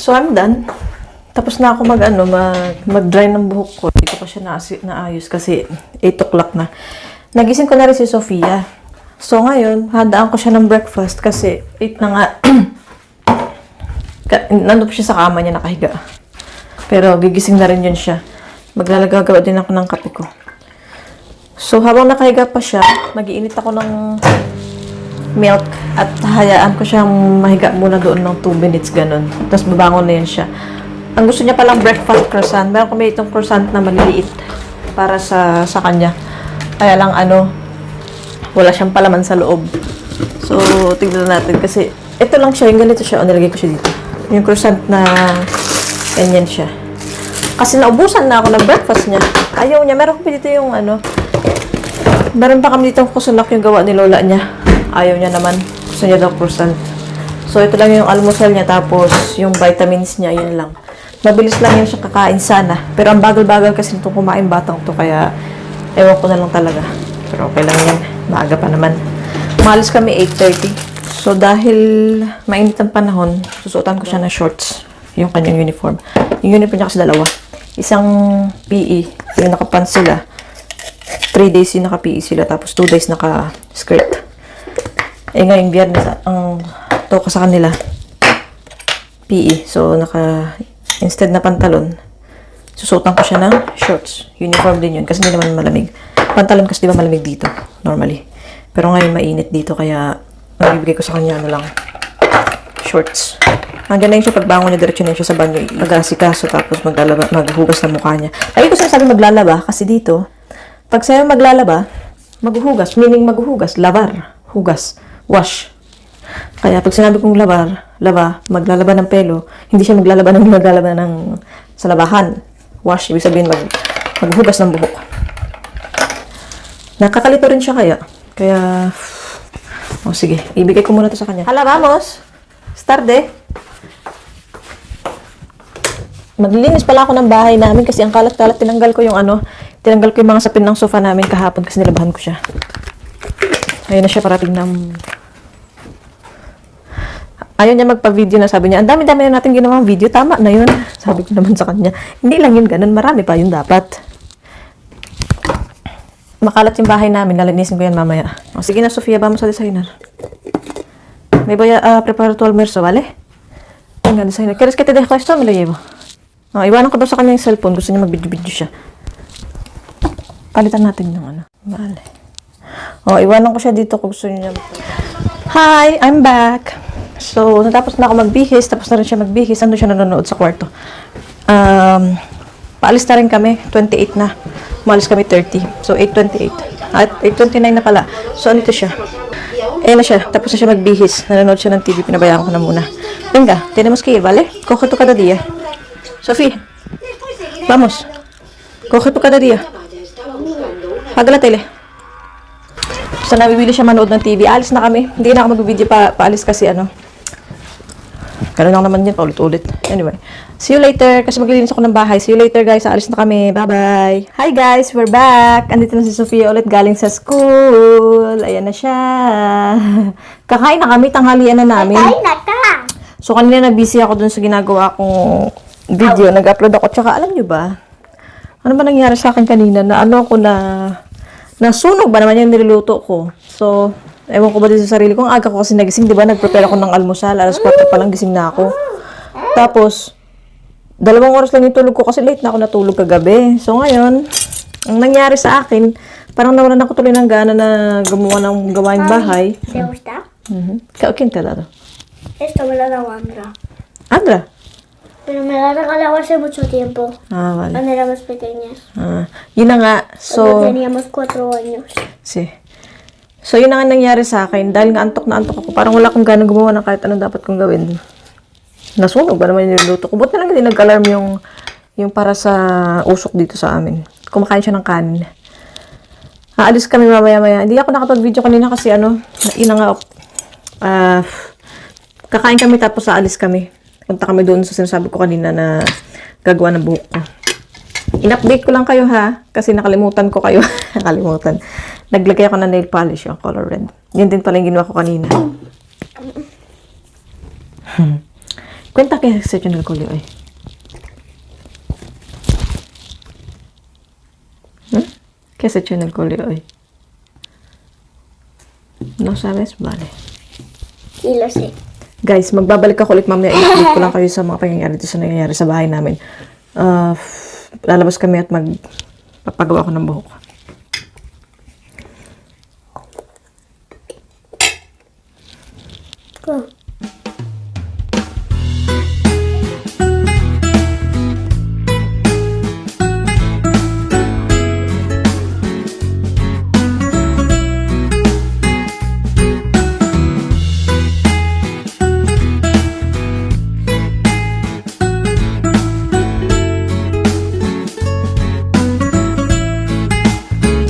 So, I'm done. Tapos na ako mag-dry ng buhok ko. Hindi ko pa siya naayos kasi 8 o'clock na. Nagising ko na rin si Sofia. So, ngayon, handaan ko siya ng breakfast kasi 8 na nga. Nandun pa siya sa kama niya nakahiga. Pero, gigising na rin yun siya. Maglalagawa din ako ng kape ko. So, habang nakahiga pa siya, mag-iinit ako ng milk at hayaan ko siyang mahiga muna doon ng 2 minutes, ganun. Tapos babangon na yan siya. Ang gusto niya palang breakfast croissant. Meron kami itong croissant na maliliit para sa kanya. Kaya lang wala siyang palaman sa loob. So, tignan natin kasi ito lang siya, yung ganito siya. Nilagay ko siya dito. Yung croissant na ganyan siya. Kasi naubusan na ako ng breakfast niya. Ayaw niya. Meron kami dito yung meron pa kami dito kusunak yung gawa ni lola niya. Ayaw niya naman. Gusto niya daw croissant. So, ito lang yung almusal niya. Tapos, yung vitamins niya, yun lang. Mabilis lang yun siya kakain sana. Pero ang bagal-bagal kasi itong kumain batang to. Kaya, ewan ko na lang talaga. Pero okay lang yan. Maaga pa naman. Umalis kami 8:30. So, dahil mainit ang panahon, susuotan ko siya ng shorts. Yung kanyang uniform. Yung uniform niya kasi dalawa. Isang PE. Yung nakapants sila. 3 days yung naka-PE sila. Tapos 2 days naka-skirt. Ngayong biyernes, ang toka sa kanila, PE. So, instead na pantalon, susuotan ko siya ng shorts. Uniform din yun, kasi hindi naman malamig. Pantalon kasi di ba malamig dito, normally. Pero ngayon mainit dito, kaya magbibigay ko sa kanya shorts. Hanggang na yun siya, pagbangon niya, diretso na siya sa banyo, mag-asikaso, tapos maghugas ng mukha niya. Lagi ko sinasabi maglalaba, kasi dito, pag sa'yo maglalaba, maghuhugas, meaning maghuhugas, lavar, hugas. Wash. Kaya pag sinabi kong maglalaba ng pelo, hindi siya maglalaba ng sa labahan. Wash, ibig sabihin maghugas ng buhok. Nakakalito rin siya kaya sige, ibigay ko muna to sa kanya. Hala, vamos. Tarde. Maglilinis pala ako ng bahay namin kasi ang kalat-kalat, tinanggal ko yung mga sapin ng sofa namin kahapon kasi nilabahan ko siya. Ayun na siya, parating ng ayaw niya magpa-video na, sabi niya, ang dami-dami na natin ginawang video, tama na yun. Sabi ko naman sa kanya, hindi lang yun ganun, marami pa yun dapat. Makalat yung bahay namin, lalinisin ko yan mamaya. O, sige na, Sofia, vamos a desayunar. Me voy a preparar tu almuerzo, ¿vale? Venga, desayunar. ¿Quieres que te dejo esto? Me lo llevo. O, iwanan ko daw sa kanya yung cellphone, gusto niya mag-video-video siya. Palitan natin yung Vale. O, iwanan ko siya dito kung gusto niya. Hi, I'm back. So, natapos na ako magbihis, tapos na rin siya magbihis, ando siya nanonood sa kwarto. Paalis na rin kami, 28 na. Umalis kami 30. So, 8:28. At 8:29 na pala. So, ano ito siya? Ayan na siya. Tapos na siya magbihis. Nanonood siya ng TV. Pinabayaan ko na muna. Venga, tenemos que ir, ¿vale? Coge tu cada día. Sophie, vamos. Coge tu cada día. Paga la tele. So, nabibili siya manood ng TV. Alis na kami. Hindi na ako mag-video paalis kasi ano. Ganun lang naman yun, paulit-ulit. Anyway, see you later. Kasi maglilinis ako ng bahay. See you later, guys. Alis na kami. Bye-bye. Hi, guys. We're back. Andito na si Sofia ulit galing sa school. Ayan na siya. Kakain na kami. Tanghalian na namin. Kain na ka! So, kanina na-busy ako dun sa ginagawa kong video. Nag-upload ako. Tsaka, alam nyo ba? Ano ba nangyari sa akin kanina? Na ano ako na... Nasunog ba naman yung niluluto ko? So, ewan ko ba din sa sarili ko. Ang aga ko kasi nagising, di ba? Nag-prepare ako ng almusal. Alas 4 pa lang gising na ako. Tapos, 2 oras lang yung tulog ko kasi late na ako natulog kagabi. So, ngayon, ang nangyari sa akin, parang nawalan ako tuloy ng gana na gumawa ng gawaing bahay. ¿Te gusta? ¿Quién te ha dado? Esto me lo ha dado Andra. Andra? Pero me la regalado hace mucho tiempo. Ah, vale. Cuando éramos pequeñas. Ah, yun na nga. Cuando So, teníamos 4 años. si. So, yun na nga nangyari sa akin. Dahil nga antok na antok ako. Parang wala akong ganang gumawa ng kahit anong dapat kong gawin. Nasunog ba naman yung niluto ko? Buti na lang hindi nag-alarm yung para sa usok dito sa amin. Kumakain siya ng kanin. Aalis kami mamaya-maya. Hindi ako nakapag-video kanina kasi ano, yun na nga, kakain kami tapos aalis kami. Punta kami doon sa sinasabi ko kanina na gagawa ng buhok ko. In-update ko lang kayo ha, kasi nakalimutan ko kayo. Nakalimutan. Naglagay ako ng nail polish, yung color red. Yun din pala yung ginawa ko kanina. Kwenta kaya sa channel ko, Leo. Kaya sa channel ko, Leo. No sabes? Vale. Y lo sé. Guys, magbabalik ako ulit mamaya. I-update ko lang kayo sa mga pangyayari dito sa nangyayari sa bahay namin. Lalabas kami at magpapagawa ko ng buhok.